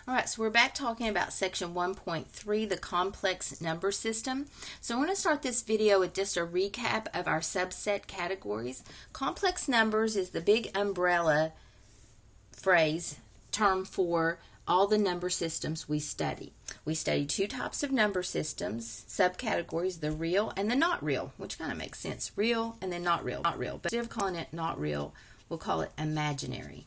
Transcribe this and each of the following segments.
All right, so we're back talking about section 1.3, the complex number system. So I want to start this video with just a recap of our subset categories. Complex numbers is the big umbrella term for all the number systems we study. We study two types of number systems, subcategories, the real and the not real, which kind of makes sense. Real and then not real. Not real, but instead of calling it not real, we'll call it imaginary.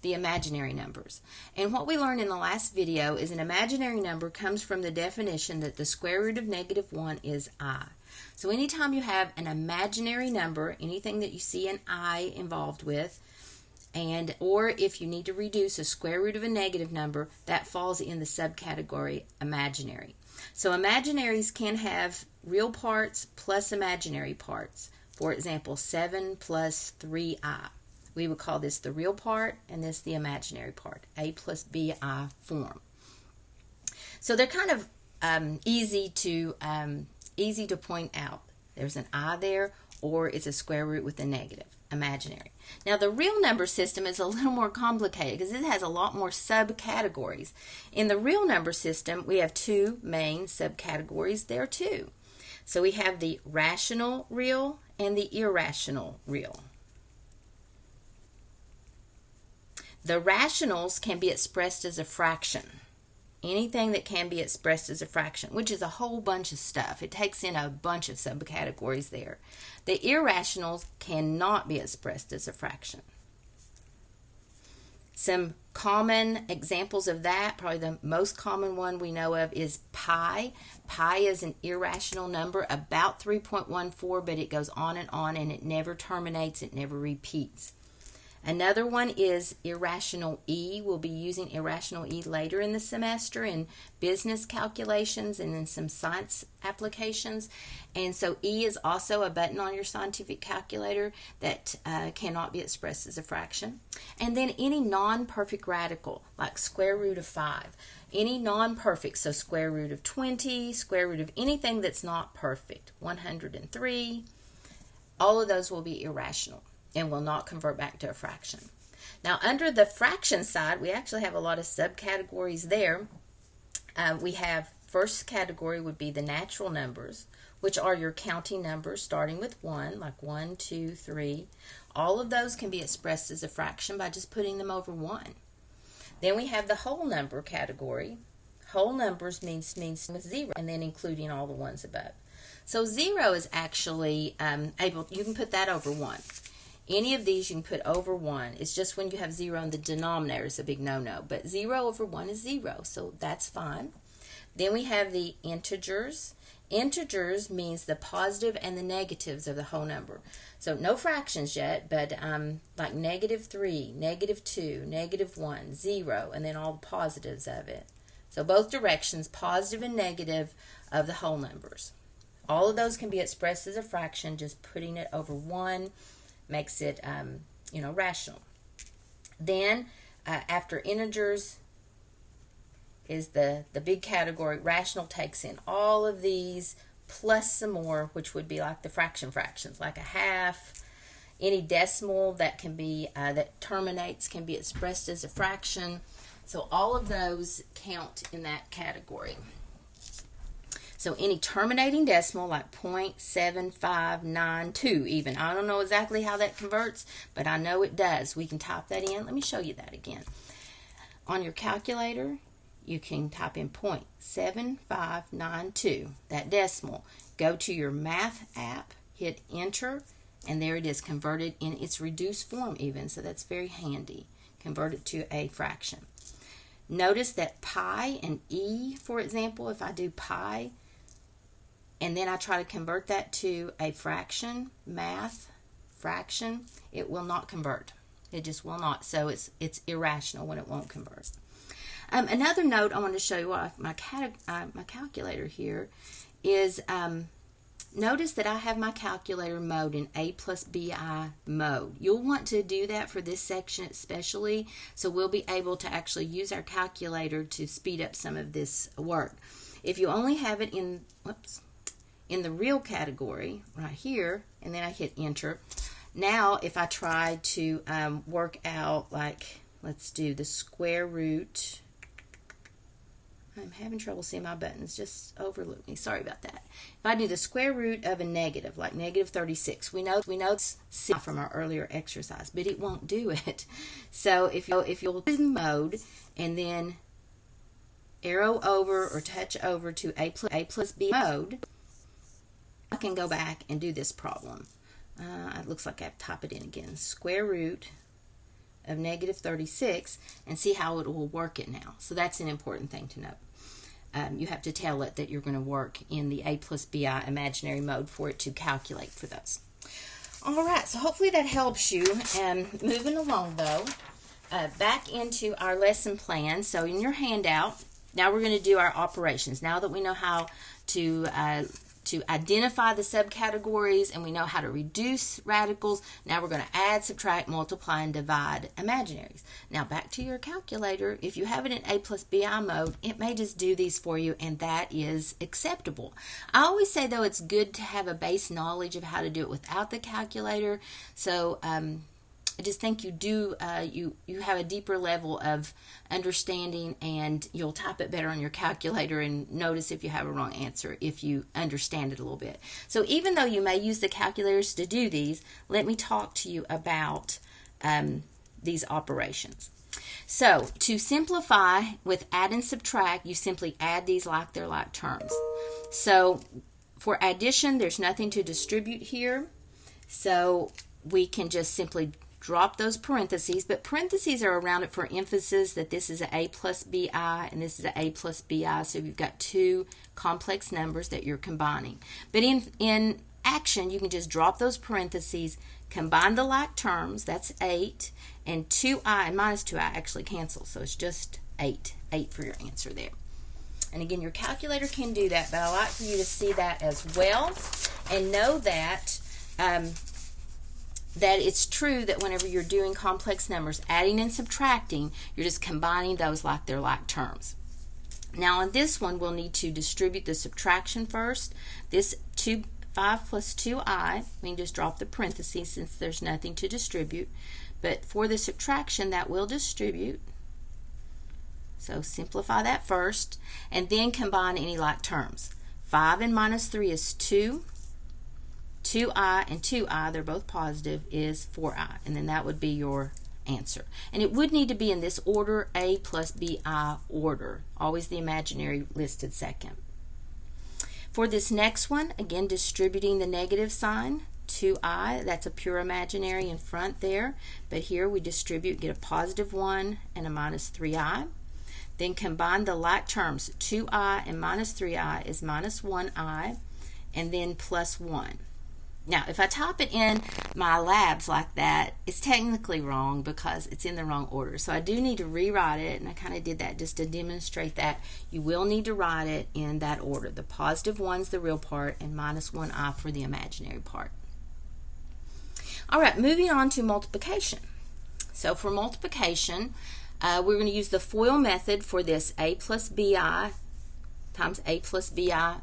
The imaginary numbers. And what we learned in the last video is an imaginary number comes from the definition that the square root of -1 is I. So anytime you have an imaginary number, anything that you see an I involved with, or if you need to reduce a square root of a negative number, that falls in the subcategory imaginary. So imaginaries can have real parts plus imaginary parts. For example, 7 plus 3i. We would call this the real part and this the imaginary part, a plus bi form. So they're kind of easy to point out. There's an I there, or it's a square root with a negative, imaginary. Now the real number system is a little more complicated because it has a lot more subcategories. In the real number system, we have two main subcategories there too. So we have the rational real and the irrational real. The rationals can be expressed as a fraction. Anything that can be expressed as a fraction, which is a whole bunch of stuff. It takes in a bunch of subcategories there. The irrationals cannot be expressed as a fraction. Some common examples of that, probably the most common one we know of is pi. Pi is an irrational number, about 3.14, but it goes on and it never terminates, it never repeats. Another one is irrational e. We'll be using irrational e later in the semester in business calculations and in some science applications. And so e is also a button on your scientific calculator that cannot be expressed as a fraction. And then any non-perfect radical, like square root of 5. Any non-perfect, so square root of 20, square root of anything that's not perfect, 103, all of those will be irrational and will not convert back to a fraction. Now, under the fraction side, we actually have a lot of subcategories there. We have, first category would be the natural numbers, which are your counting numbers starting with 1, like 1, 2, 3. All of those can be expressed as a fraction by just putting them over 1. Then we have the whole number category. Whole numbers means with 0, and then including all the ones above. So 0 is actually you can put that over 1. Any of these you can put over 1. It's just when you have 0 in the denominator is a big no-no. But 0 over 1 is 0, so that's fine. Then we have the integers. Integers means the positive and the negatives of the whole number. So no fractions yet, but like -3, -2, -1, 0, and then all the positives of it. So both directions, positive and negative of the whole numbers. All of those can be expressed as a fraction, just putting it over 1 makes it, rational. Then, after integers is the big category. Rational takes in all of these, plus some more, which would be like the fractions, like a half. Any decimal that can be, that terminates can be expressed as a fraction. So all of those count in that category. So any terminating decimal like 0.7592 even. I don't know exactly how that converts, but I know it does. We can type that in. Let me show you that again. On your calculator, you can type in 0.7592, that decimal. Go to your math app, hit enter, and there it is converted in its reduced form even, so that's very handy. Convert it to a fraction. Notice that pi and e, for example, if I do pi, and then I try to convert that to a fraction, fraction, it will not convert. It just will not. So it's irrational when it won't convert. Another note I want to show you off my calculator here is notice that I have my calculator mode in A plus BI mode. You'll want to do that for this section especially, so we'll be able to actually use our calculator to speed up some of this work. If you only have it in the real category right here, and then I hit enter, now if I try to work out, like, let's do the square root I'm having trouble seeing my buttons. Just overlook me. Sorry about that. If I do the square root of a negative, like negative 36, we know it's from our earlier exercise, but it won't do it. So if you'll in mode and then arrow over or touch over to a plus b mode, I can go back and do this problem. It looks like I have to type it in again. Square root of negative 36, and see how it will work it now. So that's an important thing to note. You have to tell it that you're going to work in the a plus bi imaginary mode for it to calculate for those. All right, so hopefully that helps you. Moving along though, back into our lesson plan. So in your handout, now we're going to do our operations. Now that we know how to identify the subcategories and we know how to reduce radicals, now we're going to add, subtract, multiply, and divide imaginaries. Now back to your calculator. If you have it in a plus bi mode, it may just do these for you, and that is acceptable. I always say though it's good to have a base knowledge of how to do it without the calculator. So I just think you do, you have a deeper level of understanding, and you'll type it better on your calculator and notice if you have a wrong answer if you understand it a little bit. So even though you may use the calculators to do these, let me talk to you about these operations. So to simplify with add and subtract, you simply add these like they're like terms. So for addition, there's nothing to distribute here, so we can just simply drop those parentheses, but parentheses are around it for emphasis that this is an a plus bi and this is an a plus bi, so you've got two complex numbers that you're combining. But in action, you can just drop those parentheses, combine the like terms, that's 8, and 2i and minus 2i actually cancel, so it's just 8 for your answer there. And again, your calculator can do that, but I like for you to see that as well and know that that it's true that whenever you're doing complex numbers, adding and subtracting, you're just combining those like they're like terms. Now on this one, we'll need to distribute the subtraction first. This 5 plus 2i, we can just drop the parentheses since there's nothing to distribute. But for the subtraction, that will distribute. So simplify that first, and then combine any like terms. 5 and minus 3 is 2. 2i and 2i, they're both positive, is 4i, and then that would be your answer. And it would need to be in this order, a plus bi order, always the imaginary listed second. For this next one, again distributing the negative sign, 2i, that's a pure imaginary in front there, but here we distribute, get a positive 1 and a minus 3i. Then combine the like terms, 2i and minus 3i is minus 1i, and then plus 1. Now, if I type it in my labs like that, it's technically wrong because it's in the wrong order. So I do need to rewrite it, and I kind of did that just to demonstrate that. You will need to write it in that order. The positive 1's the real part, and minus 1i for the imaginary part. All right, moving on to multiplication. So for multiplication, we're going to use the FOIL method for this a plus bi times a plus bi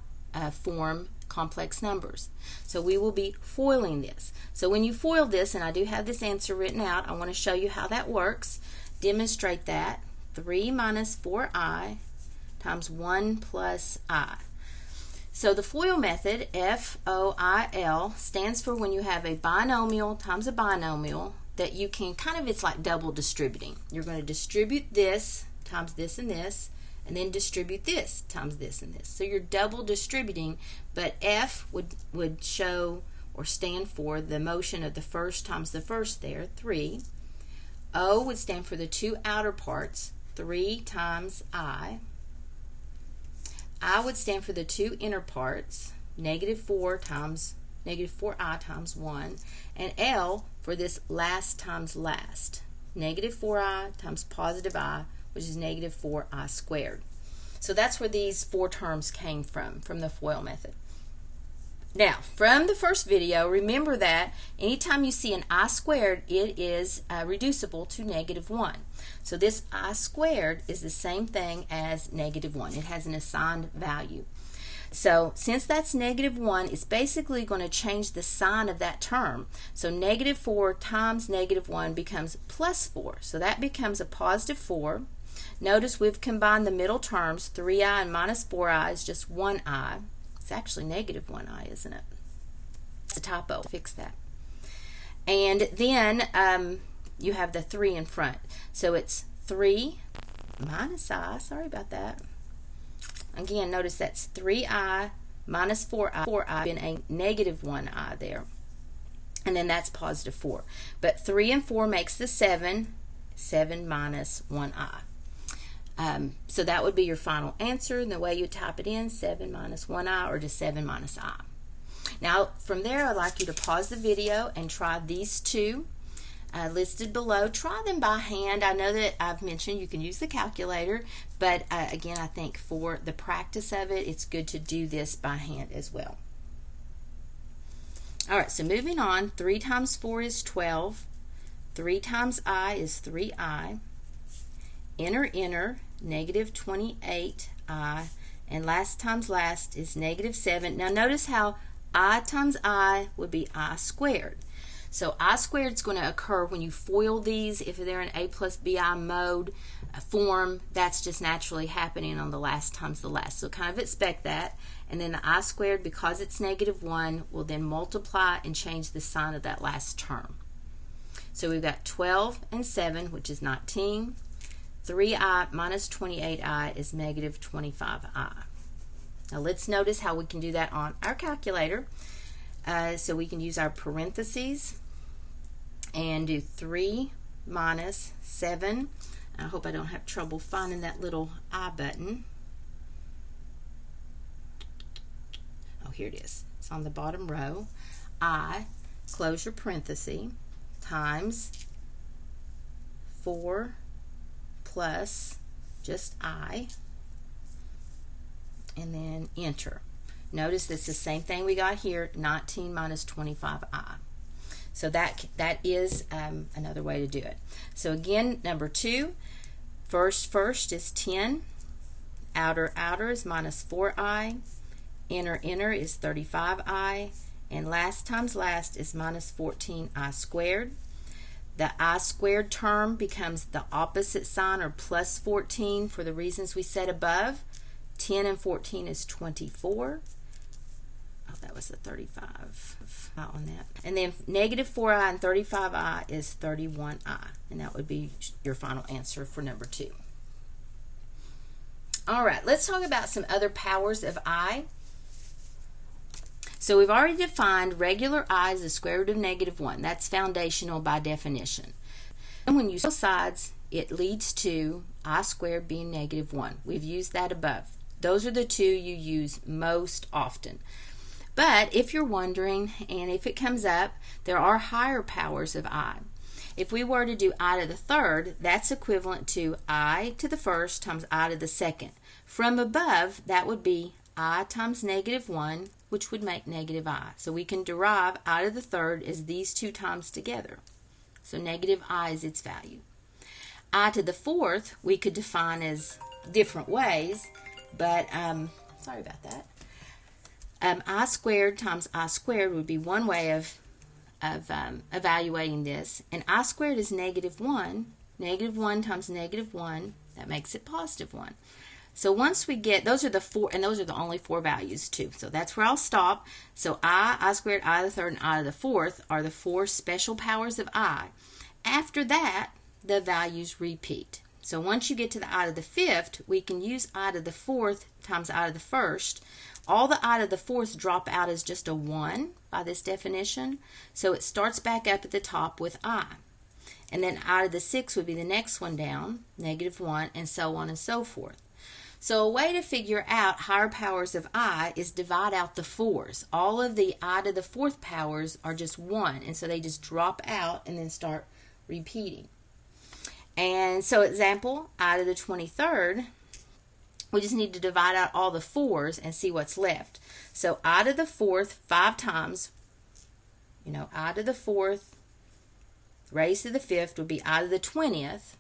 form complex numbers. So we will be foiling this. So when you foil this, and I do have this answer written out, I want to show you how that works. Demonstrate that. 3 minus 4i times 1 plus I. So the FOIL method, F-O-I-L, stands for when you have a binomial times a binomial that you can kind of, it's like double distributing. You're going to distribute this times this and this, and then distribute this times this and this. So you're double distributing, but F would show or stand for the motion of the first times the first there, 3. O would stand for the two outer parts, 3 times I. I would stand for the two inner parts, negative 4i times 1. And L for this last times last, negative 4i times positive I, which is negative 4i squared. So that's where these four terms came from the FOIL method. Now, from the first video, remember that anytime you see an I squared, it is reducible to negative 1. So this I squared is the same thing as negative 1. It has an assigned value. So since that's negative 1, it's basically going to change the sign of that term. So negative 4 times negative 1 becomes plus 4. So that becomes a positive 4. Notice we've combined the middle terms. 3i and minus 4i is just 1i. It's actually negative 1i, isn't it? It's a typo. Fix that. And then you have the 3 in front. So it's 3 minus I. Sorry about that. Again, notice that's 3i minus 4i. 4i been a negative 1i there. And then that's positive 4. But 3 and 4 makes the 7. 7 minus 1i. So that would be your final answer. And the way you type it in, 7 minus 1i or just 7 minus I. Now, from there, I'd like you to pause the video and try these two listed below. Try them by hand. I know that I've mentioned you can use the calculator, but again, I think for the practice of it, it's good to do this by hand as well. All right, so moving on, 3 times 4 is 12. 3 times I is 3i. Inner, negative 28i. And last times last is negative 7. Now notice how I times I would be I squared. So I squared is going to occur when you FOIL these. If they're in A plus BI mode form, that's just naturally happening on the last times the last. So kind of expect that. And then the I squared, because it's negative 1, will then multiply and change the sign of that last term. So we've got 12 and 7, which is 19. 3i minus 28i is negative 25i. Now let's notice how we can do that on our calculator. So we can use our parentheses and do 3 minus 7. I hope I don't have trouble finding that little I button. Oh, here it is. It's on the bottom row. I, close your parenthesis, times 4 plus just I, and then enter. Notice it's the same thing we got here, 19 minus 25i. So that is another way to do it. So again, number 2, first is 10, outer is minus 4i, inner is 35i, and last times last is minus 14i squared. The I squared term becomes the opposite sign, or plus 14, for the reasons we said above. 10 and 14 is 24. Oh, that was the 35 on that. And then negative 4i and 35i is 31i. And that would be your final answer for number 2. All right, let's talk about some other powers of I. So we've already defined regular I as the square root of negative 1. That's foundational by definition. And when you both sides, it leads to I squared being negative 1. We've used that above. Those are the two you use most often. But if you're wondering, and if it comes up, there are higher powers of I. If we were to do I to the third, that's equivalent to I to the first times I to the second. From above, that would be I times negative 1, which would make negative I. So we can derive I to the third as these two times together. So negative I is its value. I to the fourth we could define as different ways, but sorry about that. I squared times I squared would be one way of evaluating this. And I squared is negative 1. Negative 1 times negative 1, that makes it positive 1. So once we get, those are the 4, and those are the only 4 values too. So that's where I'll stop. So I squared, I to the third, and I to the fourth are the 4 special powers of I. After that, the values repeat. So once you get to the I to the fifth, we can use I to the fourth times I to the first. All the I to the fourth drop out as just a 1 by this definition. So it starts back up at the top with I. And then I to the sixth would be the next one down, negative 1, and so on and so forth. So a way to figure out higher powers of I is divide out the 4s. All of the I to the fourth powers are just 1, and so they just drop out and then start repeating. And so example, I to the 23rd, we just need to divide out all the 4s and see what's left. So I to the fourth 5 times, I to the fourth raised to the fifth would be I to the 20th.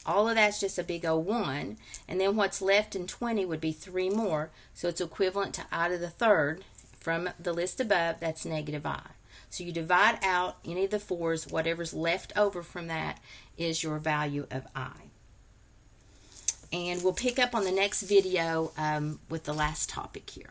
All of that's just a big old 1. And then what's left in 20 would be 3 more. So it's equivalent to I to the third. From the list above, that's negative I. So you divide out any of the 4s. Whatever's left over from that is your value of I. And we'll pick up on the next video with the last topic here.